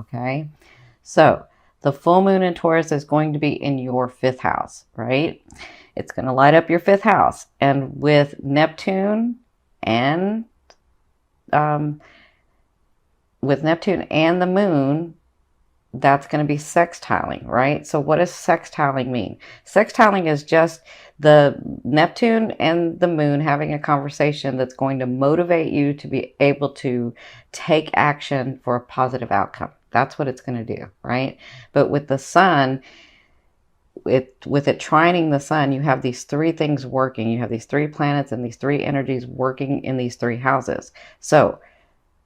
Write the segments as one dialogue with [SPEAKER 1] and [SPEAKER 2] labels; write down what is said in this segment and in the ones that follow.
[SPEAKER 1] Okay. So the full moon in Taurus is going to be in your 5th house, right? It's going to light up your 5th house. And and um, with Neptune and the moon, that's going to be sextiling, right? So what does sextiling mean? Sextiling is just the Neptune and the moon having a conversation that's going to motivate you to be able to take action for a positive outcome. That's what it's going to do, right? But with the sun, with it trining the sun, you have these 3 things working. You have these 3 planets and these 3 energies working in these 3 houses. So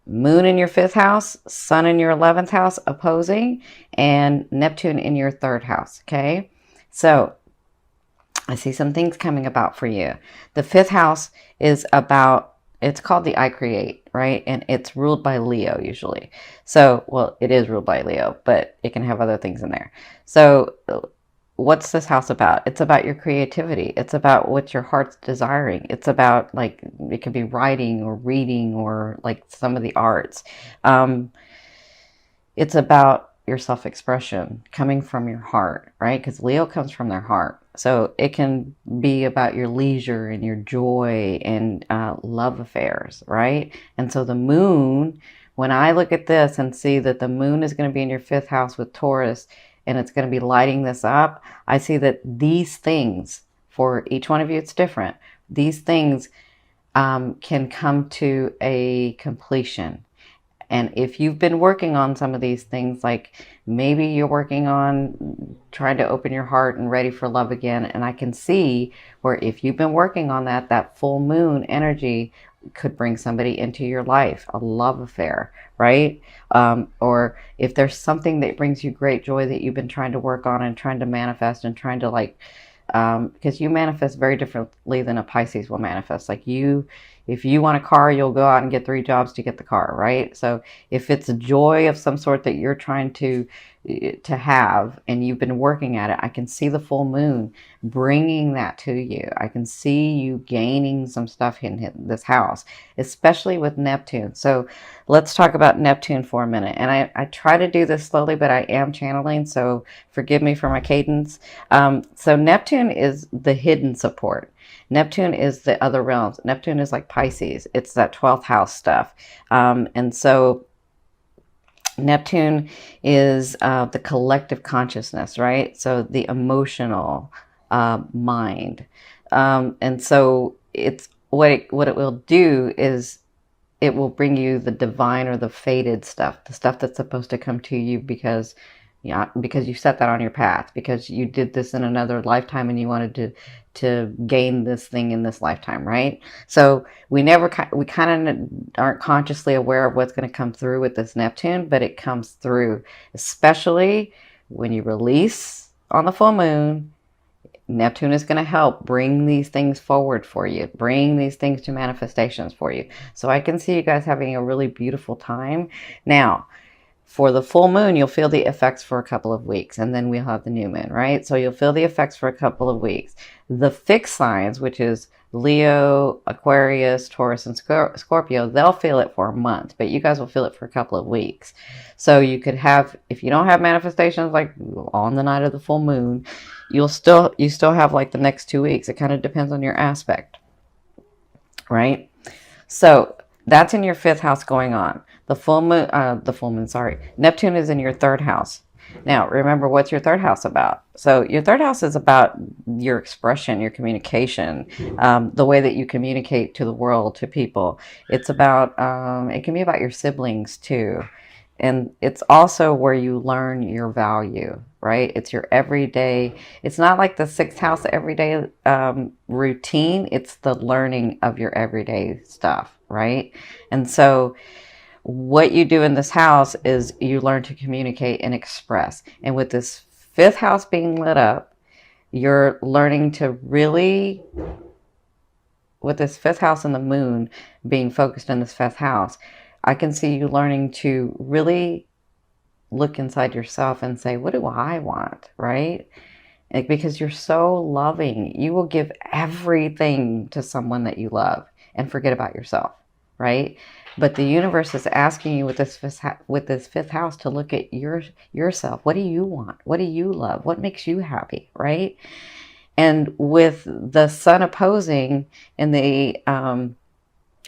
[SPEAKER 1] moon in your 5th house, sun in your 11th house opposing, and Neptune in your 3rd house. Okay. So I see some things coming about for you. The 5th house is about, it's called the I create, right? And it's ruled by Leo usually. So, well, it is ruled by Leo, but it can have other things in there. So what's this house about? It's about your creativity. It's about what your heart's desiring. It's about, like, it could be writing or reading or like some of the arts. It's about your self-expression coming from your heart, right? Because Leo comes from their heart. So it can be about your leisure and your joy and love affairs, right? And so the moon, when I look at this and see that the moon is going to be in your 5th house with Taurus, and it's going to be lighting this up, I see that these things, for each one of you, it's different. These things can come to a completion. And if you've been working on some of these things, like maybe you're working on trying to open your heart and ready for love again, and I can see where if you've been working on that, that full moon energy could bring somebody into your life, a love affair, right? Or if there's something that brings you great joy that you've been trying to work on and trying to manifest and trying to, like, because you manifest very differently than a Pisces will manifest. Like, if you want a car, you'll go out and get 3 jobs to get the car, right? So if it's a joy of some sort that you're trying to have and you've been working at it, I can see the full moon bringing that to you. I can see you gaining some stuff in this house, especially with Neptune. So let's talk about Neptune for a minute. And I try to do this slowly, but I am channeling, so forgive me for my cadence. So Neptune is the hidden support. Neptune is the other realms. Neptune is like Pisces. It's that 12th house stuff. And so Neptune is the collective consciousness, right? So the emotional mind. And so it's what it will do is it will bring you the divine or the fated stuff, the stuff that's supposed to come to you because, yeah, because you set that on your path, because you did this in another lifetime and you wanted to gain this thing in this lifetime, right? So we kind of aren't consciously aware of what's going to come through with this Neptune, but it comes through, especially when you release on the full moon. Neptune is going to help bring these things forward for you, bring these things to manifestations for you. So I can see you guys having a really beautiful time. Now, for the full moon, you'll feel the effects for a couple of weeks, and then we'll have the new moon, right? So you'll feel the effects for a couple of weeks. The fixed signs, which is Leo, Aquarius, Taurus, and Scorpio, they'll feel it for a month, but you guys will feel it for a couple of weeks. So you could have, if you don't have manifestations like on the night of the full moon, you still have like the next 2 weeks. It kind of depends on your aspect, right? So that's in your 5th house going on. The full moon, sorry. Neptune is in your 3rd house. Now, remember, what's your 3rd house about? So your 3rd house is about your expression, your communication, the way that you communicate to the world, to people. It's about, it can be about your siblings too. And it's also where you learn your value, right? It's your everyday, it's not like the 6th house everyday routine. It's the learning of your everyday stuff, right? And so what you do in this house is you learn to communicate and express. And with this 5th house being lit up, you're learning to really, with this 5th house and the moon being focused in this 5th house, I can see you learning to really look inside yourself and say, what do I want, right? Because you're so loving, you will give everything to someone that you love and forget about yourself, right? But the universe is asking you with this fifth house to look at yourself. What do you want? What do you love? What makes you happy, right? And with the sun opposing in the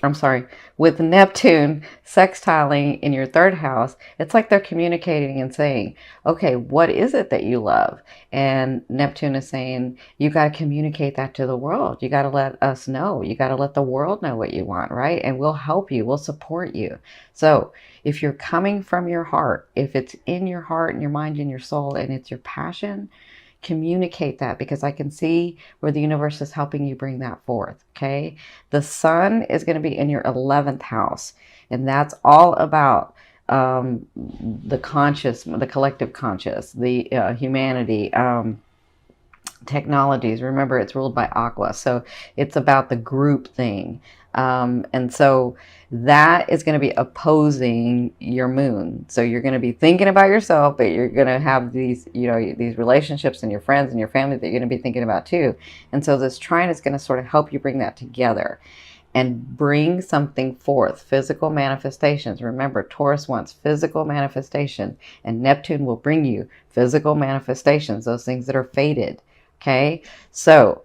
[SPEAKER 1] I'm sorry, with Neptune sextiling in your third house, it's like they're communicating and saying, okay, what is it that you love? And Neptune is saying, you got to communicate that to the world. You got to let us know. You got to let the world know what you want, right? And we'll help you. We'll support you. So if you're coming from your heart, if it's in your heart and your mind and your soul and it's your passion, communicate that, because I can see where the universe is helping you bring that forth. Okay. The sun is going to be in your 11th house, and that's all about the conscious, the collective conscious, the humanity, technologies. Remember, it's ruled by Aqua, so it's about the group thing. And so that is going to be opposing your moon. So you're going to be thinking about yourself, but you're going to have these, you know, these relationships and your friends and your family that you're going to be thinking about too. And so this trine is going to sort of help you bring that together and bring something forth, physical manifestations. Remember, Taurus wants physical manifestation, and Neptune will bring you physical manifestations, those things that are fated. Okay, so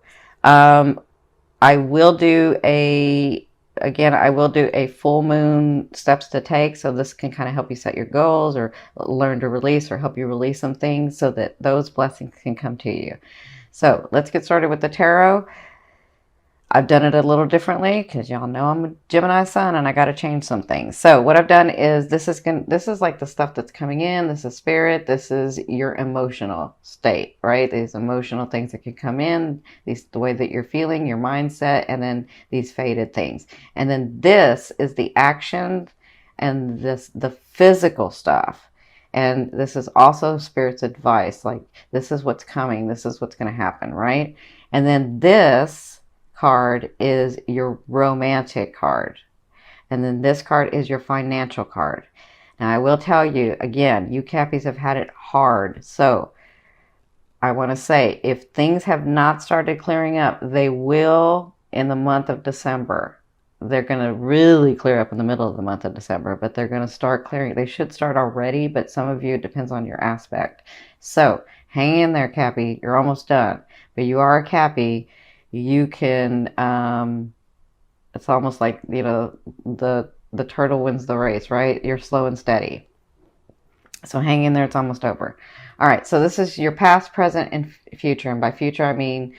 [SPEAKER 1] I will do a full moon steps to take. So this can kind of help you set your goals or learn to release, or help you release some things so that those blessings can come to you. So let's get started with the tarot. I've done it a little differently because y'all know I'm a Gemini sun and I got to change some things. So what I've done is this is like the stuff that's coming in. This is spirit. This is your emotional state, right? These emotional things that could come in, the way that you're feeling, your mindset, and then these faded things. And then this is the action and the physical stuff. And this is also spirit's advice. Like, this is what's coming. This is what's going to happen, right? And then this card is your romantic card. And then this card is your financial card. Now, I will tell you, again, you Cappies have had it hard. So I want to say, if things have not started clearing up, they will in the month of December. They're going to really clear up in the middle of the month of December, but they're going to start clearing. They should start already, but some of you, it depends on your aspect. So hang in there, Cappy. You're almost done. But you are a Cappy. You can, it's almost like, you know, the turtle wins the race, right? You're slow and steady. So hang in there. It's almost over. All right. So this is your past, present, and future. And by future, I mean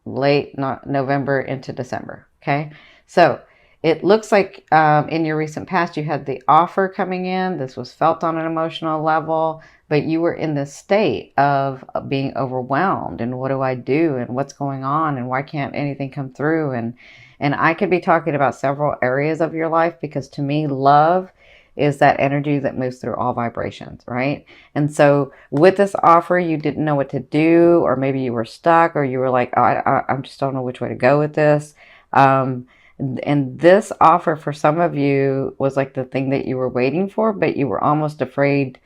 [SPEAKER 1] late November into December. Okay. So it looks like in your recent past, you had the offer coming in. This was felt on an emotional level, but you were in this state of being overwhelmed. And what do I do? And what's going on? And why can't anything come through? And I could be talking about several areas of your life, because to me, love is that energy that moves through all vibrations, right? And so with this offer, you didn't know what to do, or maybe you were stuck, or you were like, oh, I just don't know which way to go with this. And this offer for some of you was like the thing that you were waiting for, but you were almost afraid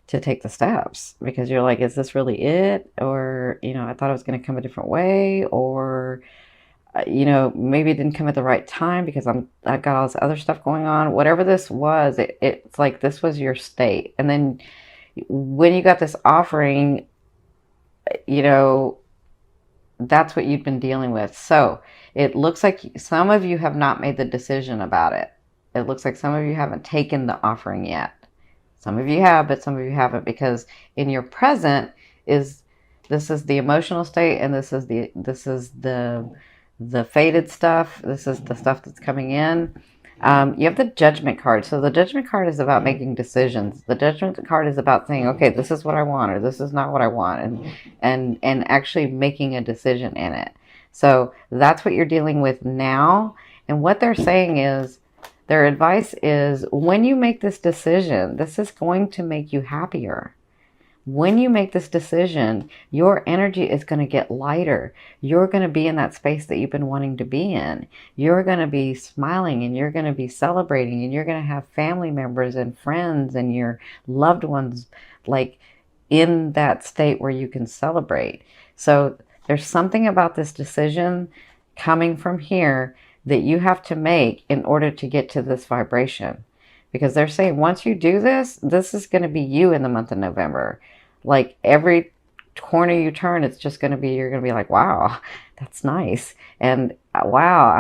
[SPEAKER 1] to take the steps, because you're like, is this really it? Or, you know, I thought it was going to come a different way, or, you know, maybe it didn't come at the right time because I got all this other stuff going on. Whatever this was, it's like this was your state. And then when you got this offering, you know, that's what you've been dealing with. So it looks like some of you have not made the decision about it. It looks like some of you haven't taken the offering yet. Some of you have, but some of you haven't, because in your present this is the emotional state, and this is the faded stuff. This is the stuff that's coming in. You have the Judgment card. So the Judgment card is about making decisions. The Judgment card is about saying, okay, this is what I want, or this is not what I want, and actually making a decision in it. So that's what you're dealing with now. And what they're saying is, their advice is, when you make this decision, this is going to make you happier. When you make this decision, your energy is going to get lighter. You're going to be in that space that you've been wanting to be in. You're going to be smiling, and you're going to be celebrating, and you're going to have family members and friends and your loved ones like in that state where you can celebrate. So there's something about this decision coming from here that you have to make in order to get to this vibration. Because they're saying once you do this, this is going to be you in the month of November. Like every corner you turn, it's just going to be, you're going to be like, wow, that's nice. And wow,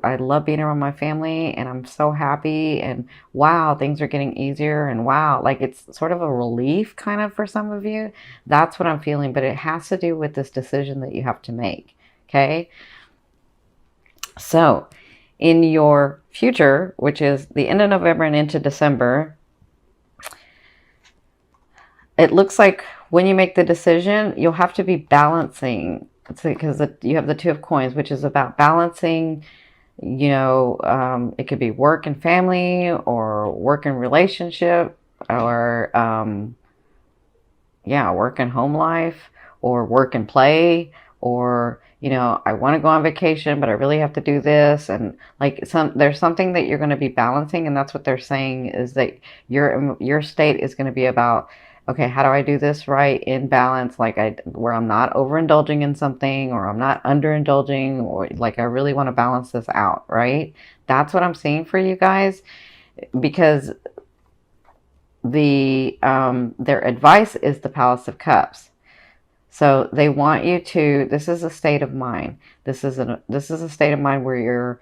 [SPEAKER 1] I love being around my family and I'm so happy. And wow, things are getting easier. And wow, like it's sort of a relief kind of for some of you. That's what I'm feeling. But it has to do with this decision that you have to make. Okay. So in your future, which is the end of November and into December, it looks like when you make the decision, you'll have to be balancing. Because you have the Two of Coins, which is about balancing, it could be work and family or work and relationship or, work and home life or work and play or, I want to go on vacation, but I really have to do this. And like there's something that you're going to be balancing. And that's what they're saying is that your state is going to be about, okay, how do I do this right in balance? Where I'm not overindulging in something or I'm not underindulging, or like I really want to balance this out, right? That's what I'm seeing for you guys, because their advice is the Palace of Cups. So they want you to, this is a state of mind. This is a state of mind where you're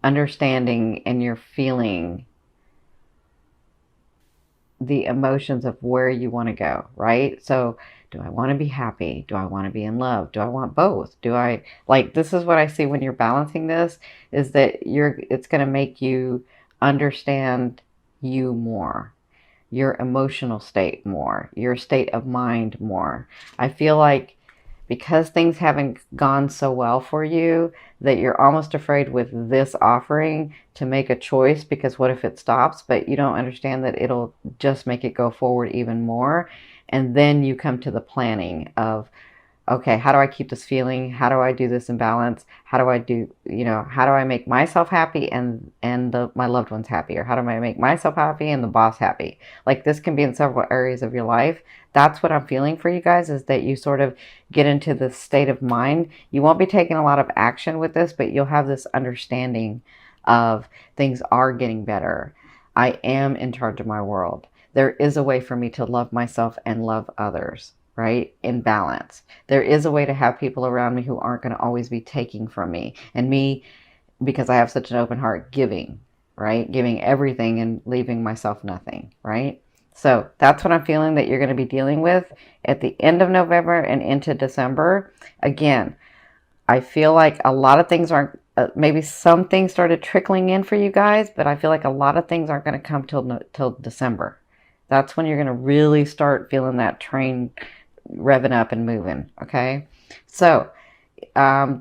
[SPEAKER 1] understanding and you're feeling the emotions of where you want to go, right? So do I want to be happy? Do I want to be in love? Do I want both? This is what I see when you're balancing this, is that it's going to make you understand you more, your emotional state more, your state of mind more. I feel like because things haven't gone so well for you, that you're almost afraid with this offering to make a choice, because what if it stops? But you don't understand that it'll just make it go forward even more. And then you come to the planning of, okay, how do I keep this feeling? How do I do this in balance? How do I make myself happy and my loved ones happy? Or how do I make myself happy and the boss happy? Like this can be in several areas of your life. That's what I'm feeling for you guys, is that you sort of get into this state of mind. You won't be taking a lot of action with this, but you'll have this understanding of things are getting better. I am in charge of my world. There is a way for me to love myself and love others, right? In balance. There is a way to have people around me who aren't going to always be taking from me. And me, because I have such an open heart, giving, right? Giving everything and leaving myself nothing, right? So that's what I'm feeling that you're going to be dealing with at the end of November and into December. Again, I feel like a lot of things aren't, maybe some things started trickling in for you guys, but I feel like a lot of things aren't going to come till December. That's when you're going to really start feeling that train revving up and moving. Okay. So,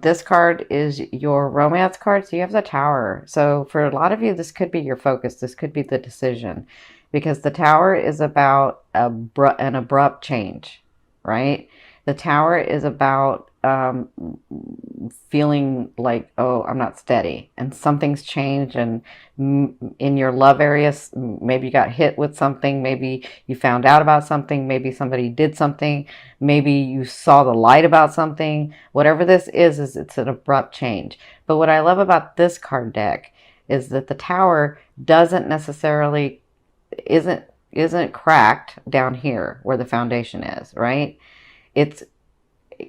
[SPEAKER 1] this card is your romance card. So you have the Tower. So for a lot of you, this could be your focus. This could be the decision, because the Tower is about an abrupt change, right? The Tower is about feeling like, oh, I'm not steady and something's changed. And in your love areas, maybe you got hit with something. Maybe you found out about something. Maybe somebody did something. Maybe you saw the light about something. Whatever this is it's an abrupt change. But what I love about this card deck is that the Tower doesn't necessarily, isn't cracked down here where the foundation is, right? It's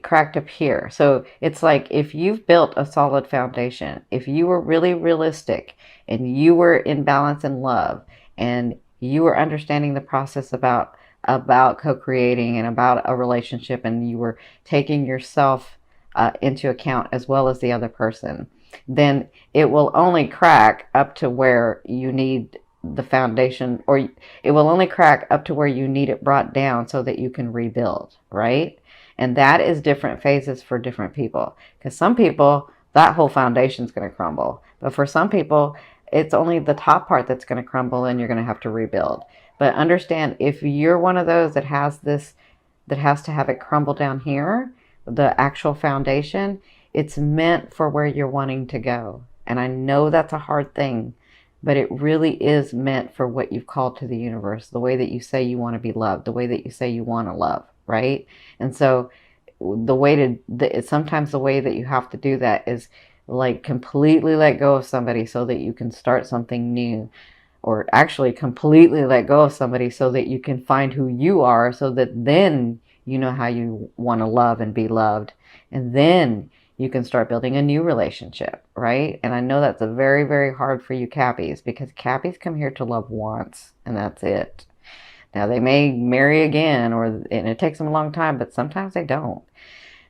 [SPEAKER 1] cracked up here. So it's like if you've built a solid foundation, if you were really realistic and you were in balance and love, and you were understanding the process about co-creating and about a relationship, and you were taking yourself into account as well as the other person, then it will only crack up to where you need the foundation, or it will only crack up to where you need it brought down so that you can rebuild, right? And that is different phases for different people. Because some people, that whole foundation is going to crumble. But for some people, it's only the top part that's going to crumble and you're going to have to rebuild. But understand, if you're one of those that has this, that has to have it crumble down here, the actual foundation, it's meant for where you're wanting to go. And I know that's a hard thing, but it really is meant for what you've called to the universe, the way that you say you want to be loved, the way that you say you want to love, right? And so the way sometimes the way that you have to do that is like completely let go of somebody so that you can start something new, or actually completely let go of somebody so that you can find who you are, so that then you know how you want to love and be loved, and then you can start building a new relationship, right? And I know that's a very, very hard for you Cappies, because Cappies come here to love once and that's it. Now they may marry again, and it takes them a long time, but sometimes they don't.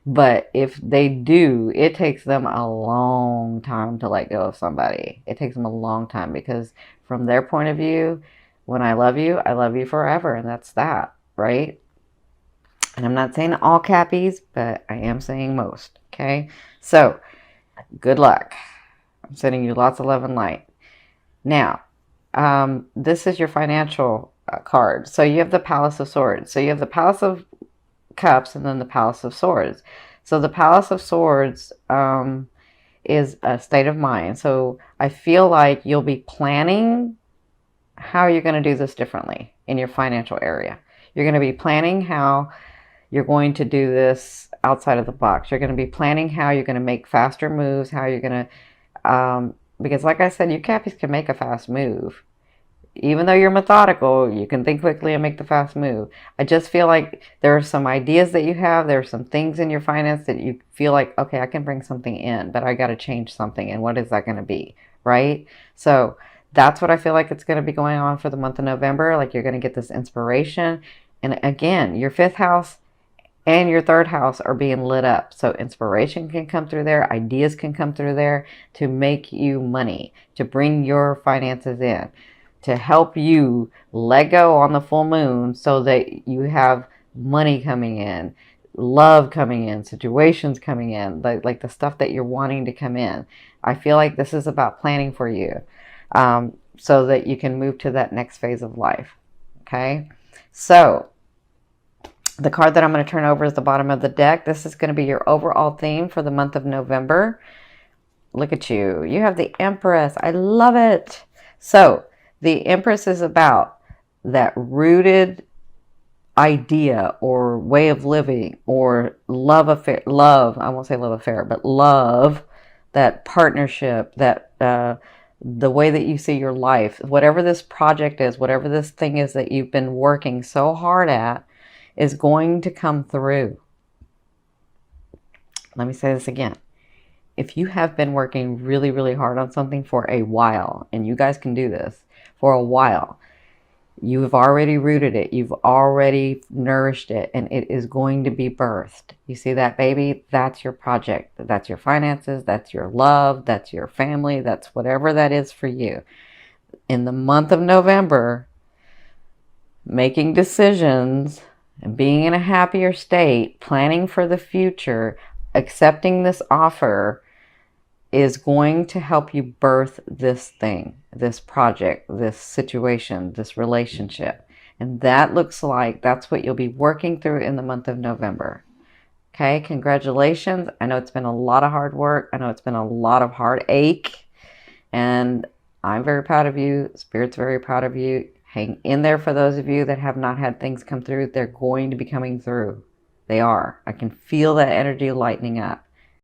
[SPEAKER 1] But if they do, it takes them a long time to let go of somebody. It takes them a long time, because from their point of view, when I love you forever, and that's that, right? And I'm not saying all Cappies, but I am saying most, okay? So, good luck. I'm sending you lots of love and light. Now, this is your financial card. So you have the Palace of Swords. So you have the Palace of Cups and then the Palace of Swords. So the Palace of Swords is a state of mind. So I feel like you'll be planning how you're going to do this differently in your financial area. You're going to be planning how you're going to do this outside of the box. You're going to be planning how you're going to make faster moves, how you're going to, because like I said, you Cappies can make a fast move. Even though you're methodical, you can think quickly and make the fast move. I just feel like there are some ideas that you have. There are some things in your finance that you feel like, okay, I can bring something in, but I got to change something. And what is that going to be, right? So that's what I feel like it's going to be going on for the month of November. Like you're going to get this inspiration. And again, your 5th house and your 3rd house are being lit up. So inspiration can come through there. Ideas can come through there to make you money, to bring your finances in, to help you let go on the full moon so that you have money coming in, love coming in, situations coming in, like the stuff that you're wanting to come in. I feel like this is about planning for you, so that you can move to that next phase of life. Okay, so the card that I'm going to turn over is the bottom of the deck. This is going to be your overall theme for the month of November. Look at you. You have the Empress. I love it. So the Empress is about that rooted idea or way of living or love affair. Love, I won't say love affair, but love, that partnership, that the way that you see your life, whatever this project is, whatever this thing is that you've been working so hard at, is going to come through. Let me say this again. If you have been working really, really hard on something for a while, and you guys can do this for a while, you've already rooted it, you've already nourished it, and it is going to be birthed. You see that, baby? That's your project. That's your finances. That's your love. That's your family. That's whatever that is for you. In the month of November, making decisions and being in a happier state, planning for the future, accepting this offer is going to help you birth this thing, this project, this situation, this relationship. And that looks like that's what you'll be working through in the month of November. Okay, congratulations. I know it's been a lot of hard work. I know it's been a lot of heartache. And I'm very proud of you. Spirit's very proud of you. Hang in there for those of you that have not had things come through. They're going to be coming through. They are. I can feel that energy lightening up.